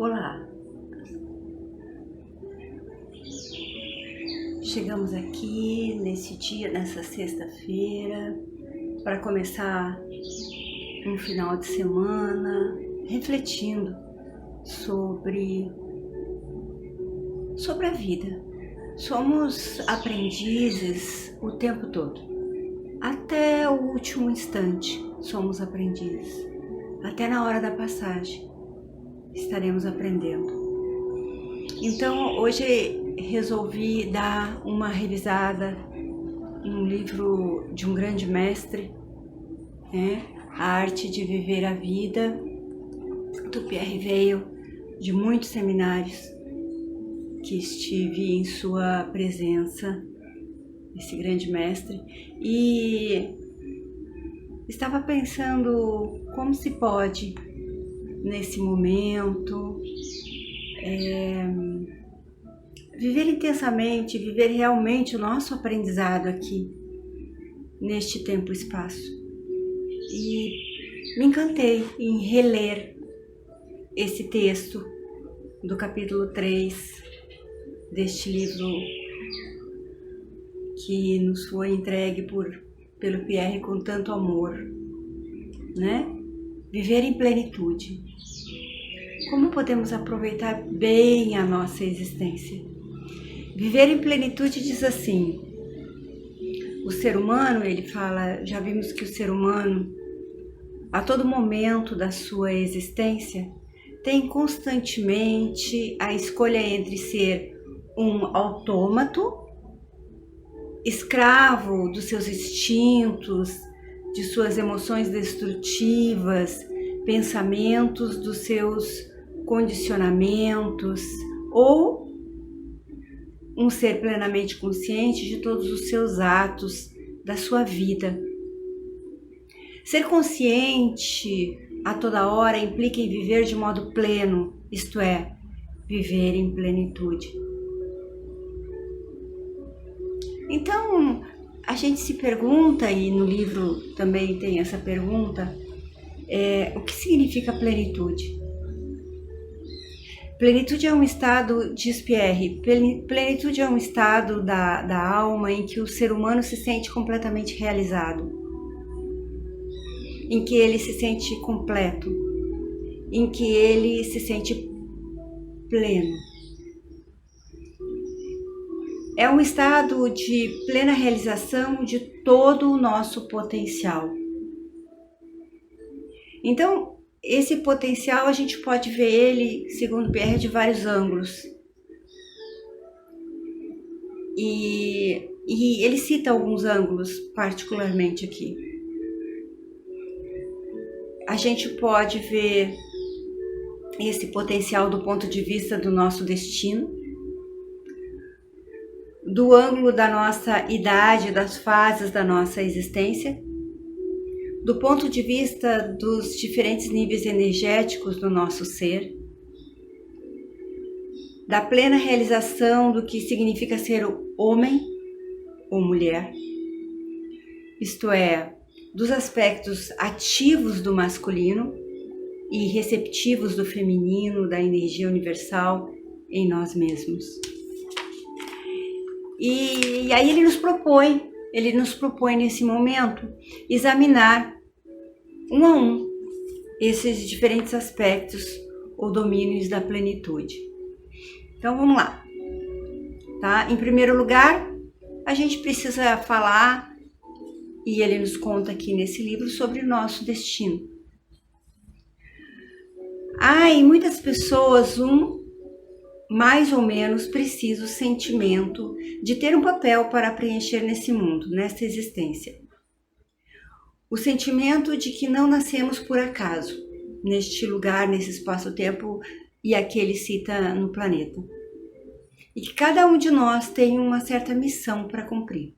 Olá, chegamos aqui nesse dia, nessa sexta-feira, para começar um final de semana refletindo sobre a vida. Somos aprendizes o tempo todo, até o último instante somos aprendizes, até na hora da passagem estaremos aprendendo. Então hoje resolvi dar uma revisada num livro de um grande mestre, A Arte de Viver a Vida, do Pierre Weil, de muitos seminários que estive em sua presença, esse grande mestre, e estava pensando como se pode, nesse momento, viver intensamente, viver realmente o nosso aprendizado aqui, neste tempo e espaço. E me encantei em reler esse texto do capítulo 3 deste livro que nos foi entregue pelo Pierre com tanto amor, Viver em plenitude. Como podemos aproveitar bem a nossa existência? Viver em plenitude diz assim: o ser humano, ele fala, já vimos que o ser humano, a todo momento da sua existência, tem constantemente a escolha entre ser um autômato, escravo dos seus instintos, de suas emoções destrutivas, pensamentos, dos seus condicionamentos, ou um ser plenamente consciente de todos os seus atos da sua vida. Ser consciente a toda hora implica em viver de modo pleno, isto é, viver em plenitude. Então, a gente se pergunta, e no livro também tem essa pergunta, o que significa plenitude? Plenitude é um estado, diz Pierre, plenitude é um estado da alma em que o ser humano se sente completamente realizado, em que ele se sente completo, em que ele se sente pleno. É um estado de plena realização de todo o nosso potencial. Então, esse potencial a gente pode ver ele, segundo Pierre, de vários ângulos. E ele cita alguns ângulos particularmente aqui. A gente pode ver esse potencial do ponto de vista do nosso destino, do ângulo da nossa idade, das fases da nossa existência, do ponto de vista dos diferentes níveis energéticos do nosso ser, da plena realização do que significa ser homem ou mulher, isto é, dos aspectos ativos do masculino e receptivos do feminino, da energia universal em nós mesmos. E aí ele nos propõe nesse momento examinar um a um esses diferentes aspectos ou domínios da plenitude. Então vamos lá, tá? Em primeiro lugar, a gente precisa falar, e ele nos conta aqui nesse livro, sobre o nosso destino. Há em muitas pessoas mais ou menos preciso sentimento de ter um papel para preencher nesse mundo, nesta existência. O sentimento de que não nascemos por acaso, neste lugar, nesse espaço-tempo, e aqui ele cita no planeta. E que cada um de nós tem uma certa missão para cumprir.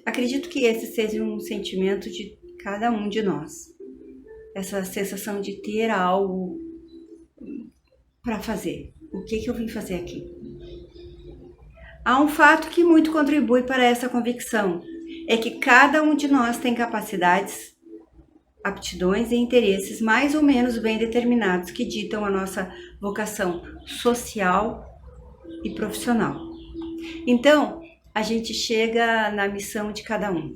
Acredito que esse seja um sentimento de cada um de nós. Essa sensação de ter algo para fazer. O que eu vim fazer aqui? Há um fato que muito contribui para essa convicção. É que cada um de nós tem capacidades aptidões e interesses mais ou menos bem determinados que ditam a nossa vocação social e profissional. Então, a gente chega na missão de cada um.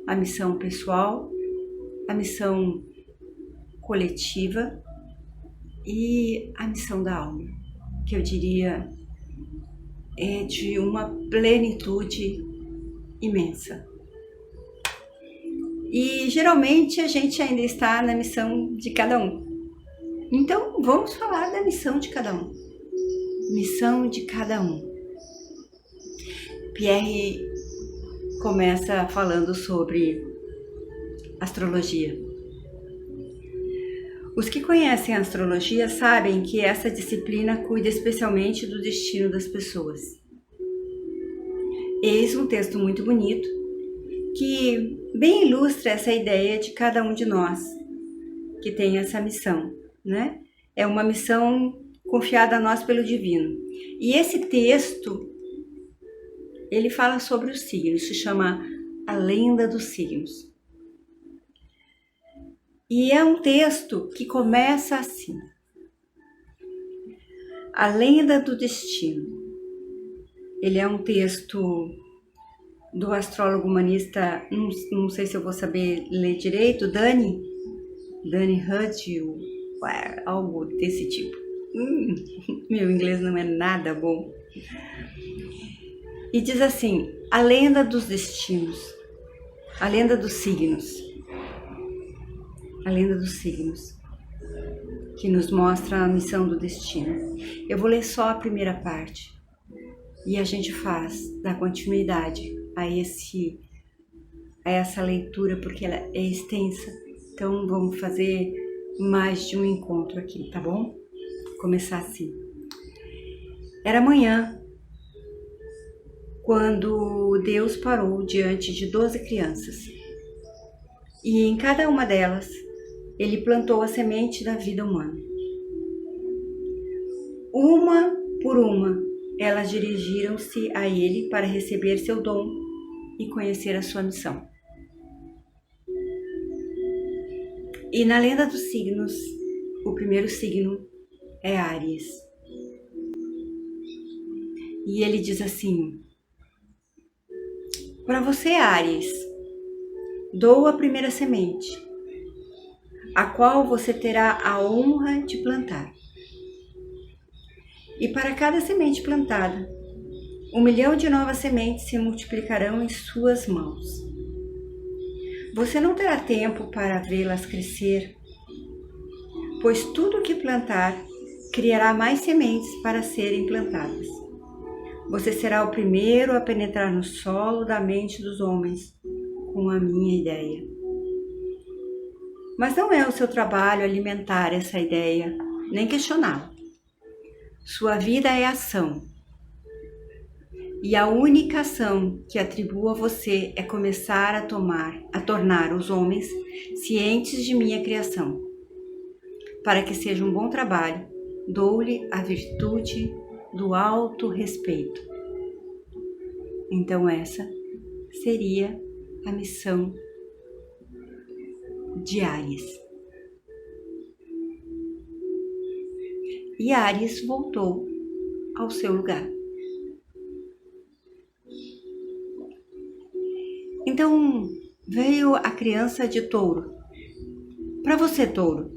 A missão pessoal, a missão coletiva e a missão da alma, que eu diria é de uma plenitude imensa. E geralmente a gente ainda está na missão de cada um. Então vamos falar da missão de cada um. Missão de cada um. Pierre começa falando sobre astrologia. Os que conhecem a astrologia sabem que essa disciplina cuida especialmente do destino das pessoas. Eis um texto muito bonito que bem ilustra essa ideia de cada um de nós que tem essa missão, né? É uma missão confiada a nós pelo divino. E esse texto, ele fala sobre os signos, se chama A Lenda dos Signos. E é um texto que começa assim: A Lenda do Destino. Ele é um texto do astrólogo humanista, não sei se eu vou saber ler direito, Danny Hudson, algo desse tipo. Meu inglês não é nada bom. E diz assim: a lenda dos destinos, a lenda dos signos. A lenda dos signos, que nos mostra a missão do destino. Eu vou ler só a primeira parte e a gente dá continuidade a essa leitura, porque ela é extensa. Então vamos fazer mais de um encontro aqui, tá bom? Vou começar assim. Era manhã quando Deus parou diante de 12 crianças, e em cada uma delas Ele plantou a semente da vida humana. Uma por uma, elas dirigiram-se a Ele para receber seu dom e conhecer a sua missão. E na lenda dos signos, o primeiro signo é Áries. E ele diz assim: para você, Áries, dou a primeira semente, a qual você terá a honra de plantar. E para cada semente plantada, 1 milhão de novas sementes se multiplicarão em suas mãos. Você não terá tempo para vê-las crescer, pois tudo que plantar criará mais sementes para serem plantadas. Você será o primeiro a penetrar no solo da mente dos homens com a minha ideia. Mas não é o seu trabalho alimentar essa ideia, nem questioná-la. Sua vida é ação. E a única ação que atribuo a você é começar a tornar os homens cientes de minha criação. Para que seja um bom trabalho, dou-lhe a virtude do autorrespeito. Então essa seria a missão de Áries. E Áries voltou ao seu lugar. Então veio a criança de Touro. Para você, Touro,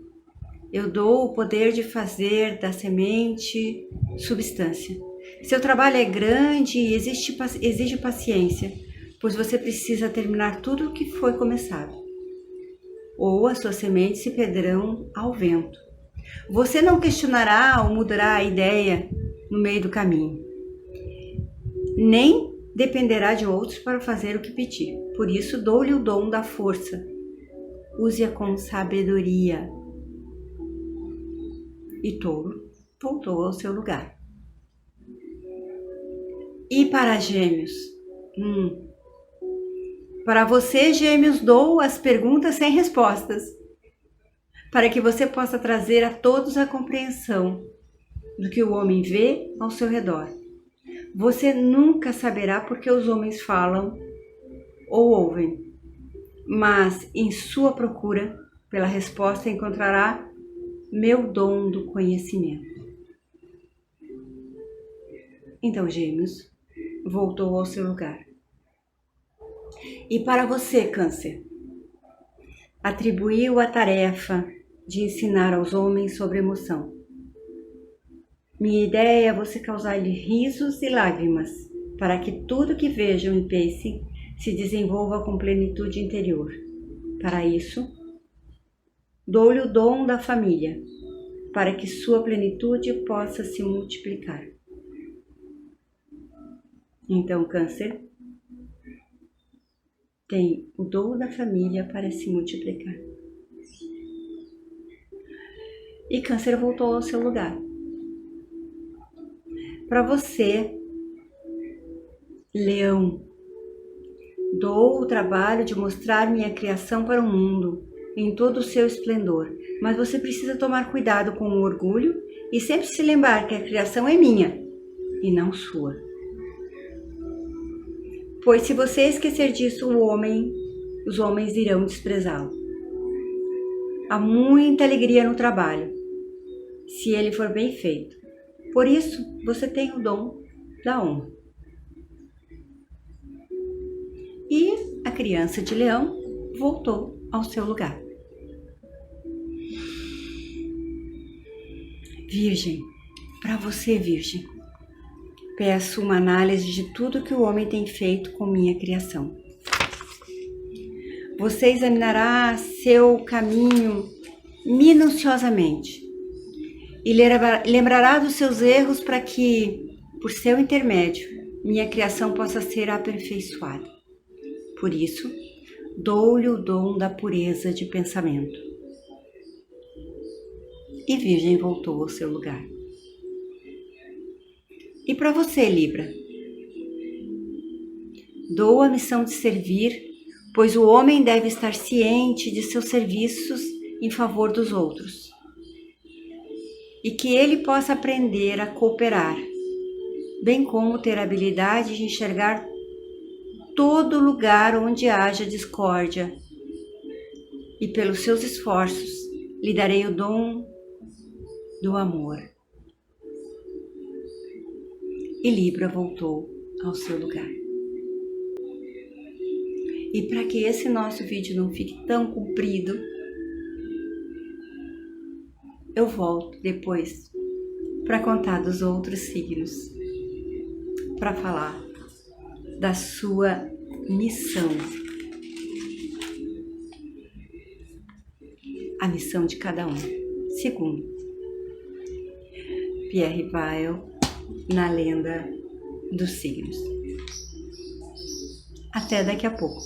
eu dou o poder de fazer da semente substância. Seu trabalho é grande e exige paciência, pois você precisa terminar tudo o que foi começado. Ou as suas sementes se perderão ao vento. Você não questionará ou mudará a ideia no meio do caminho, nem dependerá de outros para fazer o que pedir. Por isso, dou-lhe o dom da força. Use-a com sabedoria. E Touro voltou ao seu lugar. E para Gêmeos? Para você, Gêmeos, dou as perguntas sem respostas, para que você possa trazer a todos a compreensão do que o homem vê ao seu redor. Você nunca saberá porque os homens falam ou ouvem, mas em sua procura Pela resposta encontrará meu dom do conhecimento. Então, Gêmeos voltou ao seu lugar. E para você, Câncer, atribuiu a tarefa de ensinar aos homens sobre emoção. Minha ideia é você causar-lhe risos e lágrimas, para que tudo que vejam e pensem se desenvolva com plenitude interior. Para isso, dou-lhe o dom da família, para que sua plenitude possa se multiplicar. Então, Câncer tem o dom da família para se multiplicar. E Câncer voltou ao seu lugar. Para você, Leão, dou o trabalho de mostrar minha criação para o mundo em todo o seu esplendor, mas você precisa tomar cuidado com o orgulho e sempre se lembrar que a criação é minha e não sua. Pois se você esquecer disso, os homens irão desprezá-lo. Há muita alegria no trabalho, se ele for bem feito. Por isso, você tem o dom da honra. E a criança de Leão voltou ao seu lugar. Virgem, para você, Virgem, peço uma análise de tudo que o homem tem feito com minha criação. Você examinará seu caminho minuciosamente e lembrará dos seus erros para que, por seu intermédio, minha criação possa ser aperfeiçoada. Por isso, dou-lhe o dom da pureza de pensamento. E Virgem voltou ao seu lugar. E para você, Libra? Dou a missão de servir, pois o homem deve estar ciente de seus serviços em favor dos outros. E que ele possa aprender a cooperar, bem como ter a habilidade de enxergar todo lugar onde haja discórdia. E pelos seus esforços, lhe darei o dom do amor. E Libra voltou ao seu lugar. E para que esse nosso vídeo não fique tão comprido, eu volto depois para contar dos outros signos, para falar da sua missão. A missão de cada um, segundo Pierre Weil, na lenda dos signos. Até daqui a pouco.